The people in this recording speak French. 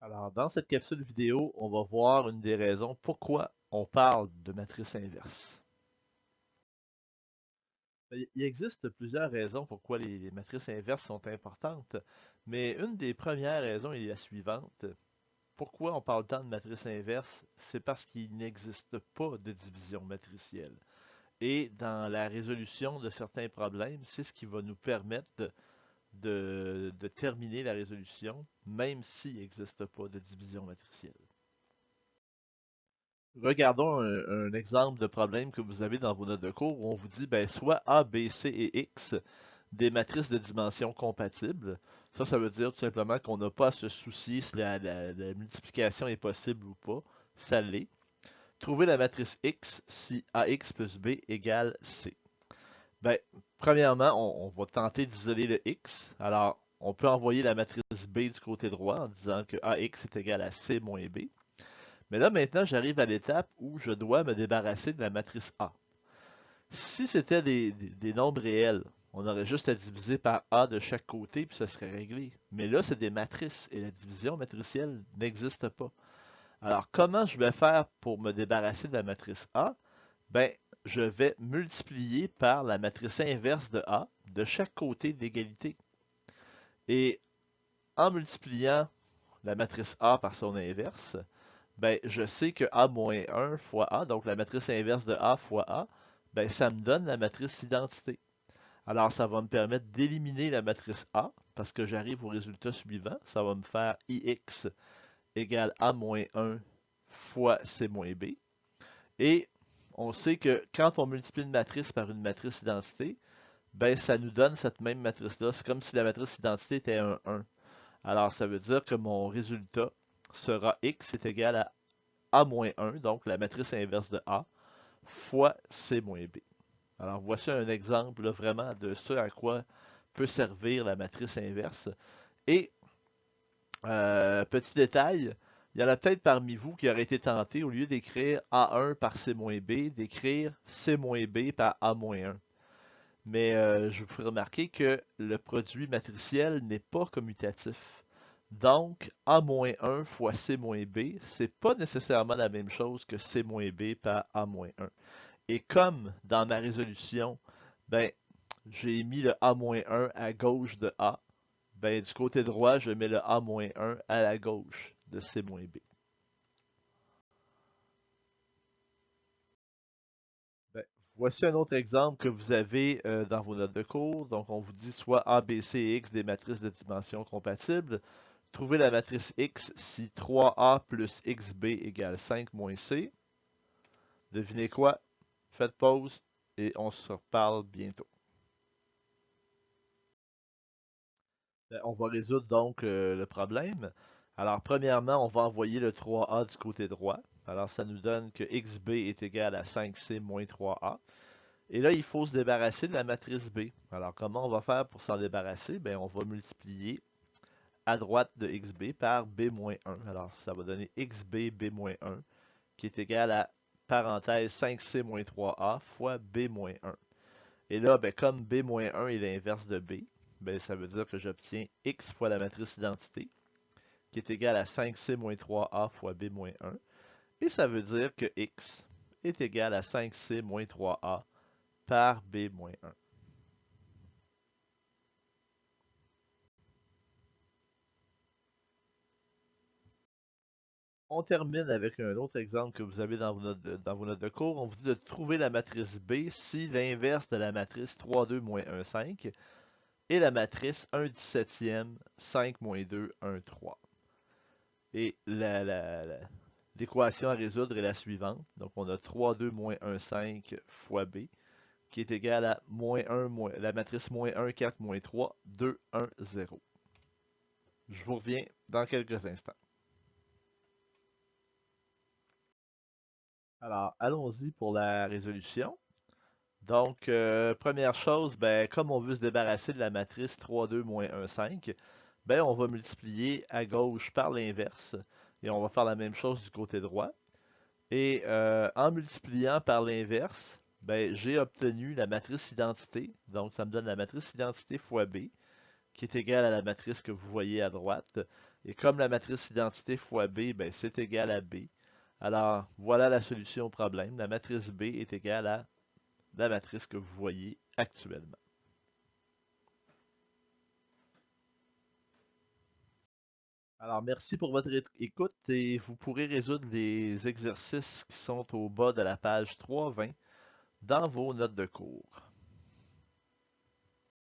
Alors, dans cette capsule vidéo, on va voir une des raisons pourquoi on parle de matrice inverse. Il existe plusieurs raisons pourquoi les matrices inverses sont importantes, mais une des premières raisons est la suivante. Pourquoi on parle tant de matrice inverse? C'est parce qu'il n'existe pas de division matricielle. Et dans la résolution de certains problèmes, c'est ce qui va nous permettre de terminer la résolution, même s'il n'existe pas de division matricielle. Regardons un exemple de problème que vous avez dans vos notes de cours où on vous dit ben, soit A, B, C et X, des matrices de dimension compatibles. Ça veut dire tout simplement qu'on n'a pas à se soucier si la multiplication est possible ou pas. Ça l'est. Trouver la matrice X si AX plus B égale C. Ben, premièrement, on va tenter d'isoler le X. Alors, on peut envoyer la matrice B du côté droit en disant que AX est égal à C moins B. Mais là, maintenant, j'arrive à l'étape où je dois me débarrasser de la matrice A. Si c'était des nombres réels, on aurait juste à diviser par A de chaque côté, puis ça serait réglé. Mais là, c'est des matrices, et la division matricielle n'existe pas. Alors, comment je vais faire pour me débarrasser de la matrice A? Ben, je vais multiplier par la matrice inverse de A de chaque côté de l'égalité. Et en multipliant la matrice A par son inverse, ben, je sais que A-1 fois A, donc la matrice inverse de A fois A, ben, ça me donne la matrice identité. Alors, ça va me permettre d'éliminer la matrice A, parce que j'arrive au résultat suivant. Ça va me faire IX égale A-1 fois C-B. Et on sait que quand on multiplie une matrice par une matrice identité, ben, ça nous donne cette même matrice-là. C'est comme si la matrice identité était un 1. Alors, ça veut dire que mon résultat sera X est égal à A-1, donc la matrice inverse de A, fois C-B. Alors voici un exemple là, vraiment de ce à quoi peut servir la matrice inverse. Et petit détail, il y en a peut-être parmi vous qui auraient été tentés, au lieu d'écrire A1 par C-B, d'écrire C-B par A-1. Mais je vous ferai remarquer que le produit matriciel n'est pas commutatif. Donc, A-1 fois C-B, c'est pas nécessairement la même chose que C-B par A-1. Et comme dans ma résolution, ben, j'ai mis le A-1 à gauche de A, ben, du côté droit, je mets le A-1 à la gauche de C-B. Ben, voici un autre exemple que vous avez dans vos notes de cours. Donc, on vous dit soit A, B, C et X des matrices de dimension compatibles. Trouvez la matrice X si 3A plus XB égale 5 moins C. Devinez quoi? Faites pause et on se reparle bientôt. On va résoudre donc le problème. Alors, premièrement, on va envoyer le 3A du côté droit. Alors, ça nous donne que XB est égal à 5C moins 3A. Et là, il faut se débarrasser de la matrice B. Alors, comment on va faire pour s'en débarrasser? Bien, on va multiplier à droite de XB par B-1. Alors, ça va donner XB B-1 qui est égal à, parenthèse, 5C moins 3A fois B-1. Et là, ben, comme B-1 est l'inverse de B, ben, ça veut dire que j'obtiens X fois la matrice identité, qui est égale à 5C moins 3A fois B-1. Et ça veut dire que X est égal à 5C moins 3A par B-1. On termine avec un autre exemple que vous avez dans vos notes de cours. On vous dit de trouver la matrice B si l'inverse de la matrice 3,2 moins 1,5 est la matrice 1/17e 5 moins 2, 1,3. Et l'équation à résoudre est la suivante. Donc, on a 3,2 moins 1,5 fois B, qui est égal à moins 1, la matrice moins 1, 4, moins 3, 2, 1, 0. Je vous reviens dans quelques instants. Alors, allons-y pour la résolution. Donc, première chose, ben, comme on veut se débarrasser de la matrice 3,2 moins 1,5, ben, on va multiplier à gauche par l'inverse. Et on va faire la même chose du côté droit. Et en multipliant par l'inverse, ben, j'ai obtenu la matrice identité. Donc, ça me donne la matrice identité fois B, qui est égale à la matrice que vous voyez à droite. Et comme la matrice identité fois B, ben, c'est égal à B. Alors, voilà la solution au problème. La matrice B est égale à la matrice que vous voyez actuellement. Alors, merci pour votre écoute et vous pourrez résoudre les exercices qui sont au bas de la page 320 dans vos notes de cours.